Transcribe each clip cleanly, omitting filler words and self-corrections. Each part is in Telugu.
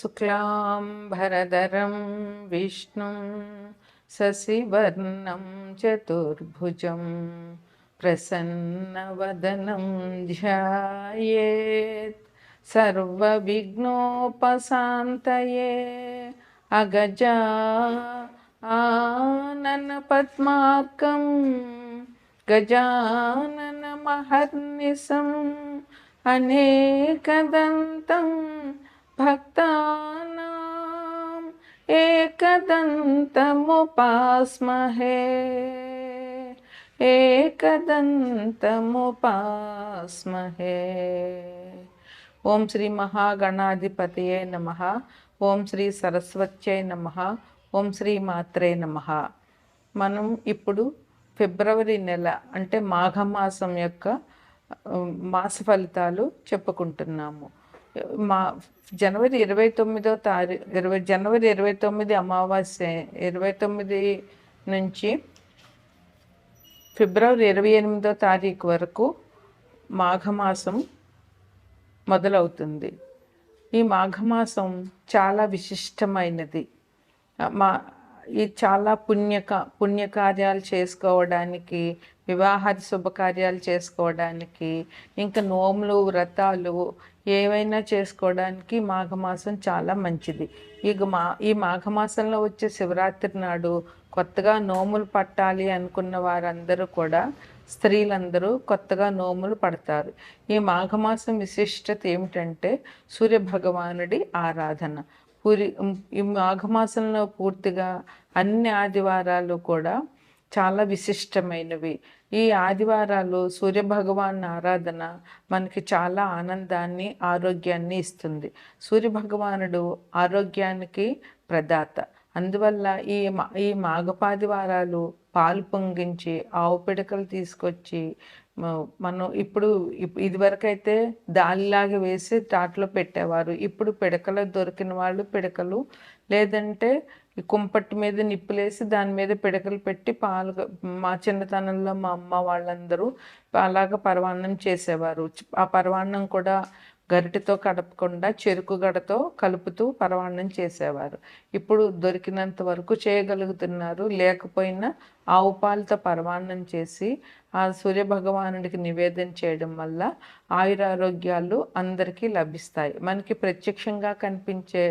शुक्लाम्बरधरं विष्णुं शशिवर्णं चतुर्भुजं प्रसन्नवदनं ध्यायेत् सर्वविघ्नोपशान्तये अगजा आननपद्मार्कं गजाननमहर्निशम् अनेकदन्तं भक्तानाम् एकदन्तमुपास्महे एकदन्तमुपास्महे। ఓం శ్రీ మహాగణాధిపతయే నమః. ఓం శ్రీ సరస్వత్యై నమః. ఓం శ్రీ మాత్రే నమః. మనం ఇప్పుడు ఫిబ్రవరి నెల అంటే మాఘమాసం యొక్క మాస ఫలితాలు చెప్పుకుంటున్నాము. జనవరి 29 అమావాస్య 29 నుంచి ఫిబ్రవరి 28వ తారీఖు వరకు మాఘమాసం మొదలవుతుంది. ఈ మాఘమాసం చాలా విశిష్టమైనది. ఈ చాలా పుణ్యకార్యాలు చేసుకోవడానికి, వివాహాది శుభకార్యాలు చేసుకోవడానికి, ఇంకా నోములు వ్రతాలు ఏవైనా చేసుకోవడానికి మాఘమాసం చాలా మంచిది. ఈ మాఘమాసంలో వచ్చే శివరాత్రి నాడు కొత్తగా నోములు పట్టాలి అనుకున్న వారందరూ కూడా, స్త్రీలందరూ కొత్తగా నోములు పడతారు. ఈ మాఘమాసం విశిష్టత ఏమిటంటే సూర్యభగవానుడి ఆరాధన. ఈ మాఘమాసంలో పూర్తిగా అన్ని ఆదివారాలు కూడా చాలా విశిష్టమైనవి. ఈ ఆదివారాలు సూర్యభగవాన్ ఆరాధన మనకి చాలా ఆనందాన్ని, ఆరోగ్యాన్ని ఇస్తుంది. సూర్యభగవానుడు ఆరోగ్యానికి ప్రదాత. అందువల్ల ఈ మాఘపాదివారాలు పాలు పొంగించి ఆవు పిడకలు తీసుకొచ్చి మనం ఇదివరకైతే దాలిలాగా వేసి తాటలో పెట్టేవారు. ఇప్పుడు పిడకలు దొరికిన వాళ్ళు పిడకలు, లేదంటే కుంపట్టి మీద నిప్పులేసి దాని మీద పిడకలు పెట్టి మా చిన్నతనంలో మా అమ్మ వాళ్ళందరూ అలాగ పరవాన్నం చేసేవారు. ఆ పరవాన్నం కూడా గరిటెతో కడపకుండా చెరుకు గడతో కలుపుతూ పరవాన్నం చేసేవారు. ఇప్పుడు దొరికినంత వరకు చేయగలుగుతున్నారు. లేకపోయినా ఆవు పాలతో పరవాన్నం చేసి ఆ సూర్యభగవానుడికి నివేదన చేయడం వల్ల ఆయురారోగ్యాలు అందరికీ లభిస్తాయి. మనకి ప్రత్యక్షంగా కనిపించే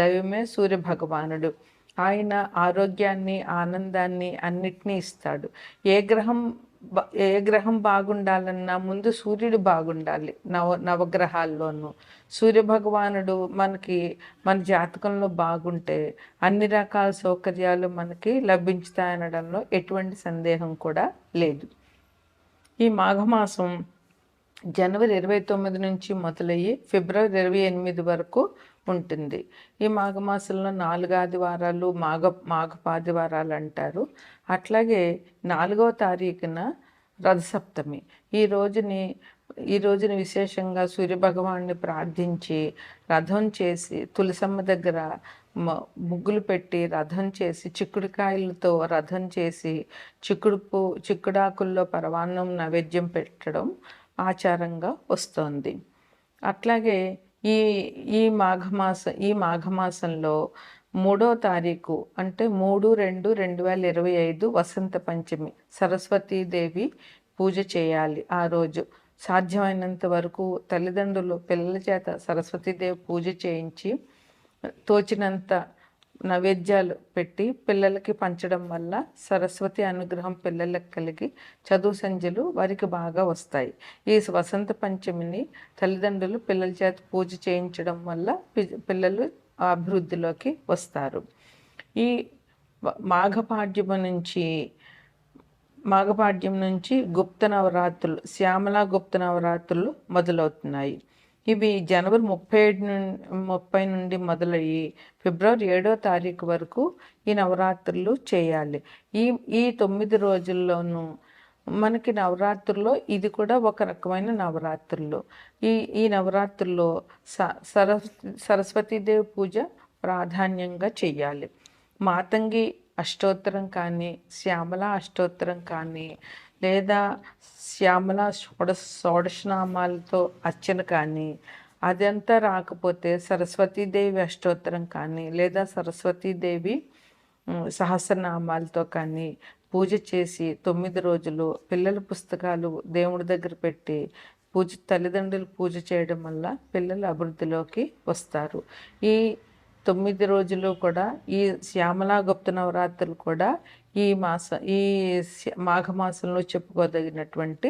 దైవమే సూర్యభగవానుడు. ఆయన ఆరోగ్యాన్ని, ఆనందాన్ని అన్నిటినీ ఇస్తాడు. ఏ గ్రహం బాగుండాలన్నా ముందు సూర్యుడు బాగుండాలి. నవగ్రహాల్లోనూ సూర్యభగవానుడు మన జాతకంలో బాగుంటే అన్ని రకాల సౌకర్యాలు మనకి లభించుతాయనడంలో ఎటువంటి సందేహం కూడా లేదు. ఈ మాఘమాసం జనవరి 29 నుంచి మొదలయ్యి ఫిబ్రవరి 28 వరకు ఉంటుంది. ఈ మాఘమాసంలో 4 ఆదివారాలు మాఘపాదివారాలు అంటారు. అట్లాగే 4వ తారీఖున రథసప్తమి. ఈ రోజుని విశేషంగా సూర్యభగవాన్ని ప్రార్థించి రథం చేసి తులసమ్మ దగ్గర ముగ్గులు పెట్టి రథం చేసి, చిక్కుడుకాయలతో రథం చేసి, చిక్కుడాకుల్లో పరవాన్నం నైవేద్యం పెట్టడం ఆచారంగా వస్తోంది. అట్లాగే ఈ మాఘమాసంలో 3వ తారీఖు అంటే 3/2/2025 వసంత పంచమి, సరస్వతీదేవి పూజ చేయాలి. ఆ రోజు సాధ్యమైనంత వరకు తల్లిదండ్రులు పిల్లల చేత సరస్వతీదేవి పూజ చేయించి తోచినంత నైవేద్యాలు పెట్టి పిల్లలకి పంచడం వల్ల సరస్వతి అనుగ్రహం పిల్లలకు కలిగి చదువు సంధ్యలు వారికి బాగా వస్తాయి. ఈ వసంత పంచమిని తల్లిదండ్రులు పిల్లల చేత పూజ చేయించడం వల్ల పిల్లలు అభివృద్ధిలోకి వస్తారు. ఈ మాఘపాడ్యం నుంచి గుప్త నవరాత్రులు, శ్యామలా గుప్త నవరాత్రులు మొదలవుతున్నాయి. ఇవి జనవరి 30 నుండి మొదలయ్యి ఫిబ్రవరి 7వ తారీఖు వరకు ఈ నవరాత్రులు చేయాలి. ఈ 9 రోజుల్లోనూ మనకి నవరాత్రుల్లో ఇది కూడా ఒక రకమైన నవరాత్రులు. ఈ నవరాత్రుల్లో సరస్వతీదేవి పూజ ప్రాధాన్యంగా చెయ్యాలి. మాతంగి అష్టోత్తరం కానీ, శ్యామల అష్టోత్తరం కానీ, లేదా శ్యామల షోడశనామాలతో అర్చన కానీ, అదంతా రాకపోతే సరస్వతీదేవి అష్టోత్తరం కానీ లేదా సరస్వతీదేవి సహస్రనామాలతో కానీ పూజ చేసి 9 రోజులు పిల్లల పుస్తకాలు దేవుడి దగ్గర పెట్టి తల్లిదండ్రులు పూజ చేయడం వల్ల పిల్లలు అభివృద్ధిలోకి వస్తారు. ఈ 9 రోజులు కూడా ఈ శ్యామలా గుప్త నవరాత్రులు కూడా ఈ మాఘమాసంలో చెప్పుకోదగినటువంటి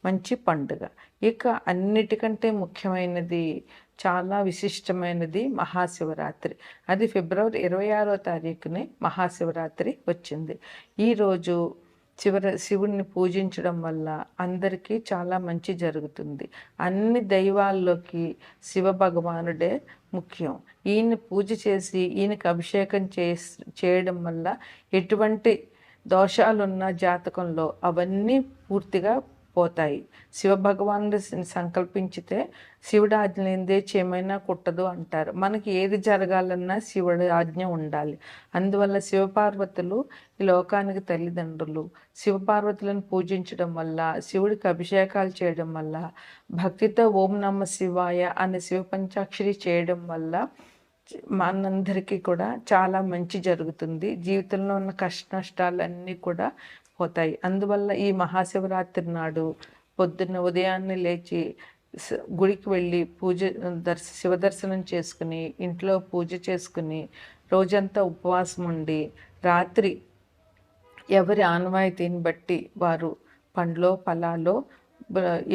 మంచి పండుగ. ఇక అన్నిటికంటే ముఖ్యమైనది, చాలా విశిష్టమైనది మహాశివరాత్రి. అది ఫిబ్రవరి 26వ తారీఖునే మహాశివరాత్రి వచ్చింది. ఈరోజు శివుడిని పూజించడం వల్ల అందరికీ చాలా మంచి జరుగుతుంది. అన్ని దైవాల్లోకి శివ భగవానుడే ముఖ్యం. ఈయన్ని పూజ చేసి ఈయనకి అభిషేకం చేయడం వల్ల ఎటువంటి దోషాలున్న జాతకంలో అవన్నీ పూర్తిగా పోతాయి. శివభగవానుడు సంకల్పించితే శివుడి ఆజ్ఞ లేనిదే ఏమైనా కుట్టదు అంటారు. మనకి ఏది జరగాలన్నా శివుడి ఆజ్ఞ ఉండాలి. అందువల్ల శివపార్వతులు ఈ లోకానికి తల్లిదండ్రులు. శివపార్వతులను పూజించడం వల్ల, శివుడికి అభిషేకాలు చేయడం వల్ల, భక్తితో ఓం నమ శివాయ అనే శివ పంచాక్షరి చేయడం వల్ల మనందరికీ కూడా చాలా మంచి జరుగుతుంది. జీవితంలో ఉన్న కష్ట నష్టాలన్నీ కూడా పోతాయి. అందువల్ల ఈ మహాశివరాత్రి నాడు పొద్దున్న ఉదయాన్నే లేచి గుడికి వెళ్ళి శివ దర్శనం చేసుకుని ఇంట్లో పూజ చేసుకుని రోజంతా ఉపవాసం ఉండి రాత్రి ఎవరి ఆనవాయితీని బట్టి వారు పండ్లో ఫలాలో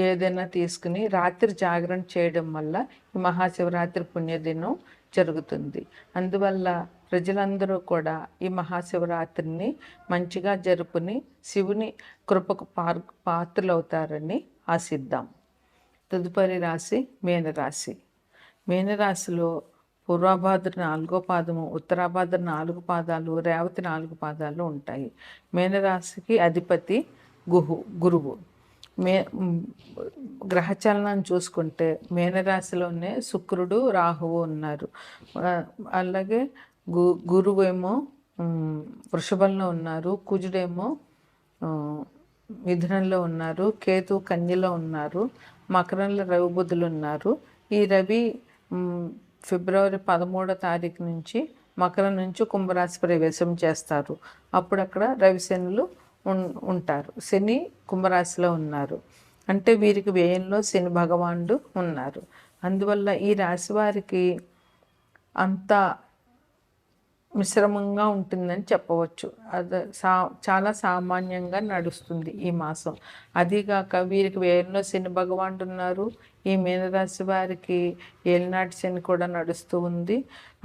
ఏదైనా తీసుకుని రాత్రి జాగరణ చేయడం వల్ల ఈ మహాశివరాత్రి పుణ్యదినం జరుగుతుంది. అందువల్ల ప్రజలందరూ కూడా ఈ మహాశివరాత్రిని మంచిగా జరుపుని శివుని కృపకు పాత్రలవుతారని ఆశిద్దాం. తదుపరి రాశి మీనరాశి. మీనరాశిలో పూర్వాభాద్ర 4వ పాదము, ఉత్తరాభాద్ర 4 పాదాలు, రేవతి 4 పాదాలు ఉంటాయి. మీనరాశికి అధిపతి గురువు. గ్రహచలనాన్ని చూసుకుంటే మీనరాశిలోనే శుక్రుడు, రాహువు ఉన్నారు. అలాగే గురువేమో వృషభంలో ఉన్నారు, కుజుడేమో మిథునంలో ఉన్నారు, కేతు కన్యలో ఉన్నారు, మకరంలో రవి బుధులు ఉన్నారు. ఈ రవి ఫిబ్రవరి 13వ తారీఖు నుంచి మకరం నుంచి కుంభరాశి ప్రవేశం చేస్తారు. అప్పుడు అక్కడ రవి శనులు ఉంటారు. శని కుంభరాశిలో ఉన్నారు అంటే వీరికి వ్యయంలో శని భగవానుడు ఉన్నారు. అందువల్ల ఈ రాశి వారికి అంత మిశ్రమంగా ఉంటుందని చెప్పవచ్చు. అది చాలా సామాన్యంగా నడుస్తుంది ఈ మాసం. అదిగాక వీరికి వ్యయంలో శని భగవానుడు ఉన్నారు. ఈ మీనరాశి వారికి ఏలినాటి శని కూడా నడుస్తూ ఉంది.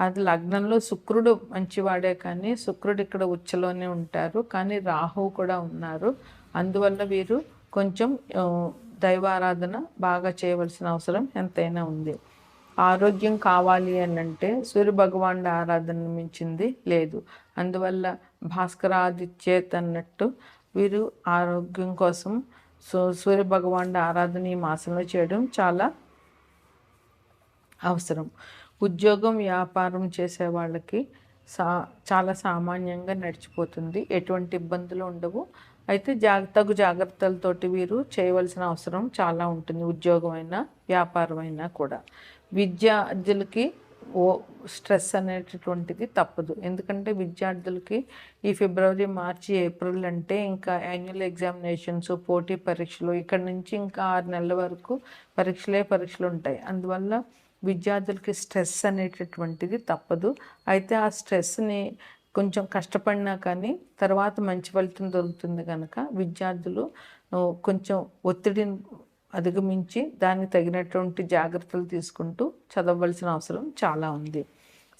అది లగ్నంలో శుక్రుడు మంచివాడే, కానీ శుక్రుడు ఇక్కడ ఉచ్చలోనే ఉంటారు, కానీ రాహువు కూడా ఉన్నారు. అందువల్ల వీరు కొంచెం దైవారాధన బాగా చేయవలసిన అవసరం ఎంతైనా ఉంది. ఆరోగ్యం కావాలి అని అంటే సూర్య భగవానుడి ఆరాధన మించింది లేదు. అందువల్ల భాస్కరాదిత్యేత్ అన్నట్టు వీరు ఆరోగ్యం కోసం సూర్య భగవానుడి ఆరాధన ఈ మాసంలో చేయడం చాలా అవసరం. ఉద్యోగం వ్యాపారం చేసే వాళ్ళకి చాలా సామాన్యంగా నడిచిపోతుంది. ఎటువంటి ఇబ్బందులు ఉండవు. అయితే తగు జాగ్రత్తలతోటి వీరు చేయవలసిన అవసరం చాలా ఉంటుంది. ఉద్యోగం అయినా వ్యాపారం అయినా కూడా. విద్యార్థులకి స్ట్రెస్ అనేటటువంటిది తప్పదు. ఎందుకంటే విద్యార్థులకి ఈ ఫిబ్రవరి, మార్చి, ఏప్రిల్ అంటే ఇంకా యాన్యువల్ ఎగ్జామినేషన్స్, పోటీ పరీక్షలు, ఇక్కడ నుంచి ఇంకా 6 నెలల వరకు పరీక్షలు ఉంటాయి. అందువల్ల విద్యార్థులకి స్ట్రెస్ అనేటటువంటిది తప్పదు. అయితే ఆ స్ట్రెస్ని కొంచెం కష్టపడినా కానీ తర్వాత మంచి ఫలితం దొరుకుతుంది కనుక విద్యార్థులు కొంచెం ఒత్తిడిని అధిగమించి దానికి తగినటువంటి జాగ్రత్తలు తీసుకుంటూ చదవవలసిన అవసరం చాలా ఉంది.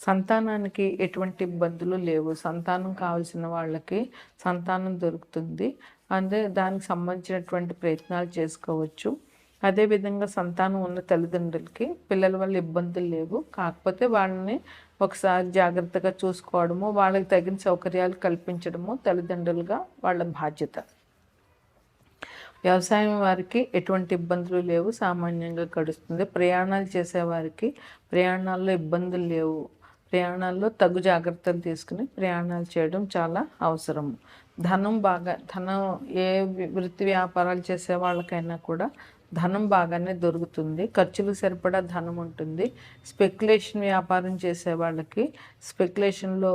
సంతానానికి ఎటువంటి ఇబ్బందులు లేవు. సంతానం కావాల్సిన వాళ్ళకి సంతానం దొరుకుతుంది. దానికి సంబంధించినటువంటి ప్రయత్నాలు చేసుకోవచ్చు. అదేవిధంగా సంతానం ఉన్న తల్లిదండ్రులకి పిల్లల వల్ల ఇబ్బందులు లేవు. కాకపోతే వాళ్ళని ఒకసారి జాగ్రత్తగా చూసుకోవడము, వాళ్ళకి తగిన సౌకర్యాలు కల్పించడము తల్లిదండ్రులుగా వాళ్ళ బాధ్యత. వ్యవసాయం వారికి ఎటువంటి ఇబ్బందులు లేవు, సామాన్యంగా గడుస్తుంది. ప్రయాణాలు చేసేవారికి ప్రయాణాల్లో ఇబ్బందులు లేవు. ప్రయాణాల్లో తగు జాగ్రత్తలు తీసుకుని ప్రయాణాలు చేయడం చాలా అవసరం. ధనం ఏ వృత్తి వ్యాపారాలు చేసే వాళ్ళకైనా కూడా ధనం బాగానే దొరుకుతుంది, ఖర్చులు సరిపడా ధనం ఉంటుంది. స్పెక్యులేషన్ వ్యాపారం చేసే వాళ్ళకి స్పెక్యులేషన్లో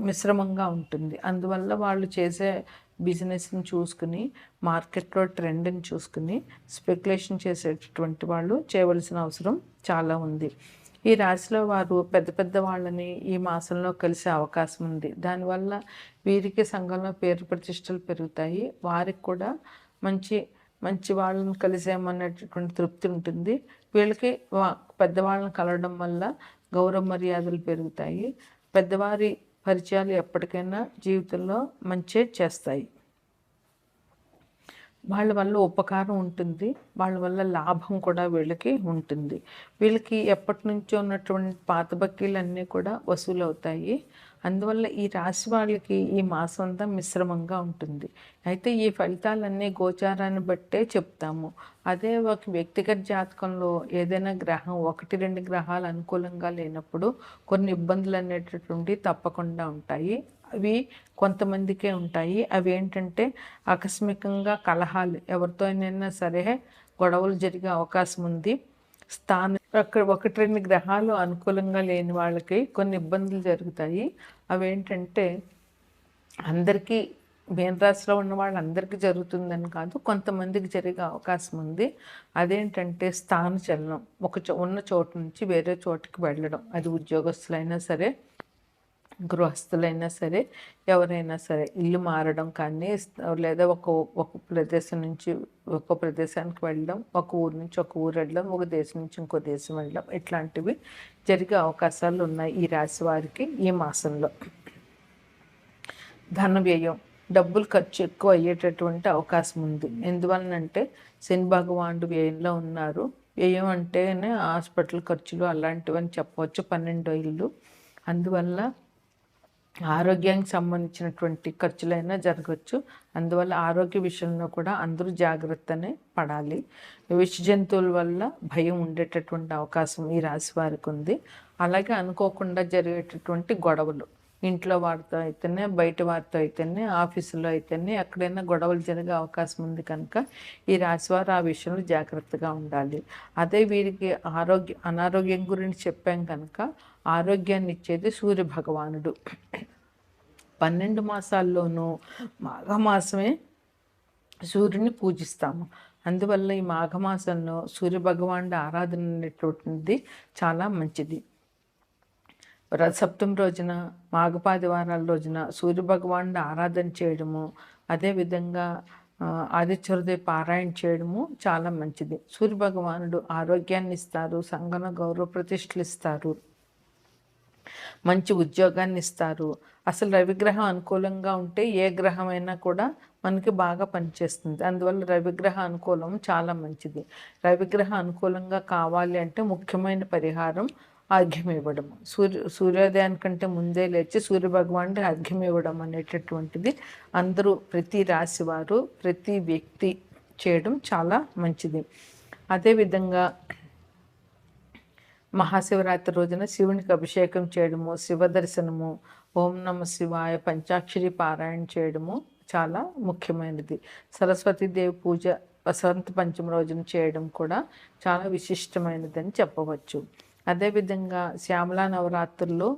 మిశ్రమంగా ఉంటుంది. అందువల్ల వాళ్ళు చేసే బిజినెస్ని చూసుకుని, మార్కెట్లో ట్రెండ్ని చూసుకుని స్పెక్యులేషన్ చేసేటటువంటి వాళ్ళు చేయవలసిన అవసరం చాలా ఉంది. ఈ రాశిలో వారు పెద్ద పెద్ద వాళ్ళని ఈ మాసంలో కలిసే అవకాశం ఉంది. దానివల్ల వీరికి సంఘంలో పేరు ప్రతిష్టలు పెరుగుతాయి. వారికి కూడా మంచి మంచి వాళ్ళని కలిసామనేటటువంటి తృప్తి ఉంటుంది. వీళ్ళకి పెద్దవాళ్ళని కలవడం వల్ల గౌరవ మర్యాదలు పెరుగుతాయి. పెద్దవారి పరిచయాలు ఎప్పటికైనా జీవితంలో మంచి చేస్తాయి. వాళ్ళ వల్ల ఉపకారం ఉంటుంది, వాళ్ళ వల్ల లాభం కూడా వీళ్ళకి ఉంటుంది. వీళ్ళకి ఎప్పటి నుంచో ఉన్నటువంటి పాత బక్కీలన్నీ కూడా వసూలు అవుతాయి. అందువల్ల ఈ రాశి వాళ్ళకి ఈ మాసం అంతా మిశ్రమంగా ఉంటుంది. అయితే ఈ ఫలితాలన్నీ గోచారాన్ని బట్టే చెప్తాము. అదే ఒక వ్యక్తిగత జాతకంలో ఏదైనా గ్రహం 1-2 గ్రహాలు అనుకూలంగా లేనప్పుడు కొన్ని ఇబ్బందులు అనేటటువంటి తప్పకుండా ఉంటాయి. అవి కొంతమందికే ఉంటాయి. అవి ఏంటంటే ఆకస్మికంగా కలహాలు, ఎవరితో అయినా సరే గొడవలు జరిగే అవకాశం ఉంది. అక్కడ 1-2 గ్రహాలు అనుకూలంగా లేని వాళ్ళకి కొన్ని ఇబ్బందులు జరుగుతాయి. అవేంటంటే అందరికీ మీనరాశిలో ఉన్న వాళ్ళందరికీ జరుగుతుందని కాదు, కొంతమందికి జరిగే అవకాశం ఉంది. అదేంటంటే స్థానచలనం, ఉన్న చోటు నుంచి వేరే చోటుకి వెళ్ళడం. అది ఉద్యోగస్తులైనా సరే, గృహస్థులైనా సరే, ఎవరైనా సరే ఇల్లు మారడం కానీ, లేదా ఒక ప్రదేశం నుంచి ఒక ప్రదేశానికి వెళ్ళడం, ఒక ఊరు నుంచి ఒక ఊరు వెళ్ళడం, ఒక దేశం నుంచి ఇంకో దేశం వెళ్ళడం, ఇట్లాంటివి జరిగే అవకాశాలు ఉన్నాయి ఈ రాశి వారికి ఈ మాసంలో. ధన వ్యయం, డబ్బులు ఖర్చు ఎక్కువ అయ్యేటటువంటి అవకాశం ఉంది. ఎందువలనంటే శని భగవానుడు వ్యయంలో ఉన్నారు. వ్యయం అంటేనే హాస్పిటల్ ఖర్చులు అలాంటివని చెప్పవచ్చు, 12వ ఇల్లు. అందువల్ల ఆరోగ్యానికి సంబంధించినటువంటి ఖర్చులైనా జరగవచ్చు. అందువల్ల ఆరోగ్య విషయంలో కూడా అందరూ జాగ్రత్తనే పడాలి. విష జంతువుల వల్ల భయం ఉండేటటువంటి అవకాశం ఈ రాశి వారికి ఉంది. అలాగే అనుకోకుండా జరిగేటటువంటి గొడవలు, ఇంట్లో వారితో అయితేనే, బయట వారితో అయితేనే, ఆఫీసులో అయితేనే ఎక్కడైనా గొడవలు జరిగే అవకాశం ఉంది కనుక ఈ రాశివారు ఆ విషయంలో జాగ్రత్తగా ఉండాలి. అదే వీరికి అనారోగ్యం గురించి చెప్పాం కనుక ఆరోగ్యాన్ని ఇచ్చేది సూర్య భగవానుడు. 12 మాసాల్లోనూ మాఘమాసమే సూర్యుని పూజిస్తాము. అందువల్ల ఈ మాఘమాసంలో సూర్యభగవానుడి ఆరాధన అనేటువంటిది చాలా మంచిది. రథసప్తమి రోజున, మాఘపాదివారాల రోజున సూర్యభగవానుడి ఆరాధన చేయడము, అదేవిధంగా ఆదిత్య హృదయ పారాయణ చేయడము చాలా మంచిది. సూర్యభగవానుడు ఆరోగ్యాన్ని ఇస్తారు, సంఘన గౌరవ ప్రతిష్టలు ఇస్తారు, మంచి ఉద్యోగాన్ని ఇస్తారు. అసలు రవిగ్రహం అనుకూలంగా ఉంటే ఏ గ్రహమైనా కూడా మనకి బాగా పనిచేస్తుంది. అందువల్ల రవిగ్రహ అనుకూలం చాలా మంచిది. రవిగ్రహ అనుకూలంగా కావాలి అంటే ముఖ్యమైన పరిహారం అర్ఘ్యం ఇవ్వడం. సూర్యోదయానికంటే ముందే లేచి సూర్యభగవానుడి అర్ఘ్యం ఇవ్వడం అనేటటువంటిది అందరూ, ప్రతి రాశి వారు, ప్రతి వ్యక్తి చేయడం చాలా మంచిది. అదేవిధంగా మహాశివరాత్రి రోజున శివునికి అభిషేకం చేయడము, శివ దర్శనము, ఓం నమ శివాయ పంచాక్షరి పారాయణ చేయడము చాలా ముఖ్యమైనది. సరస్వతీదేవి పూజ వసంత పంచమి రోజున చేయడం కూడా చాలా విశిష్టమైనదని చెప్పవచ్చు. అదేవిధంగా శ్యామలా నవరాత్రుల్లో